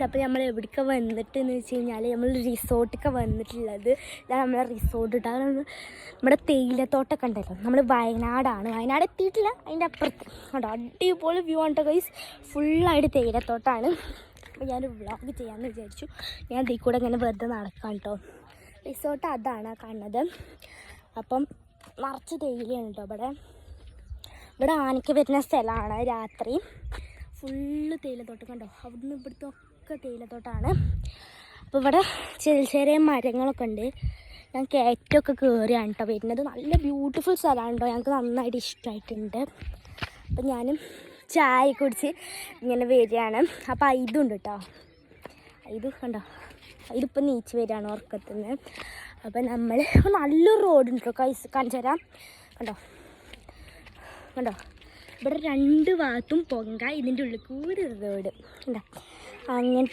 അപ്പോൾ നമ്മൾ എവിടേക്ക് വന്നിട്ടെന്ന് വെച്ച് കഴിഞ്ഞാൽ നമ്മൾ റിസോർട്ടൊക്കെ വന്നിട്ടുള്ളത്. ഇതാണ് നമ്മളെ റിസോർട്ട് ഇട്ട്. അത് നമ്മുടെ തേയിലത്തോട്ടമൊക്കെ ഉണ്ടല്ലോ. നമ്മൾ വയനാട് എത്തിയിട്ടില്ല, അതിൻ്റെ അപ്പുറത്ത് കേട്ടോ. അടിപൊളി വ്യൂ ആണ് ഗൈസ്. ഫുള്ളായിട്ട് തേയിലത്തോട്ടമാണ്. അപ്പോൾ ഞാൻ വ്ളോഗ് ചെയ്യാമെന്ന് വിചാരിച്ചു. ഞാൻ ഇതിൽ കൂടെ ഇങ്ങനെ വെറുതെ നടക്കാം കേട്ടോ. റിസോർട്ട് അതാണ് കാണുന്നത്. അപ്പം നിറച്ച് തേയിലയാണ് കേട്ടോ. ഇവിടെ ആനയ്ക്ക് വരുന്ന സ്ഥലമാണ്. രാത്രി ഫുള്ള് തേയിലത്തോട്ടം കണ്ടോ. അവിടുന്ന് ഇവിടുത്തെ ഒക്കെ തേയിലത്തോട്ടമാണ്. അപ്പോൾ ഇവിടെ ചെറിയ ചെറിയ മരങ്ങളൊക്കെ ഉണ്ട്. ഞാൻ കയറ്റമൊക്കെ കയറിയാണ് കേട്ടോ വരുന്നത്. നല്ല ബ്യൂട്ടിഫുൾ സ്ഥലമാണ് കേട്ടോ. ഞങ്ങൾക്ക് നന്നായിട്ട് ഇഷ്ടമായിട്ടുണ്ട്. അപ്പം ഞാനും ചായ കുടിച്ച് ഇങ്ങനെ വരികയാണ്. അപ്പോൾ ഇതുണ്ട് കേട്ടോ. ഇത് കണ്ടോ, ഇതിപ്പോൾ നീച്ച് വരികയാണ് ഉറക്കത്തുനിന്ന്. അപ്പം നമ്മൾ നല്ലൊരു റോഡുണ്ട് കേട്ടോ. കാണിച്ചു തരാം. കണ്ടോ ഇവിടെ 2 ഭാഗത്തും പൊങ്ക, ഇതിൻ്റെ ഉള്ളിൽ കൂടി റോഡ് കണ്ടോ. അങ്ങനത്തെ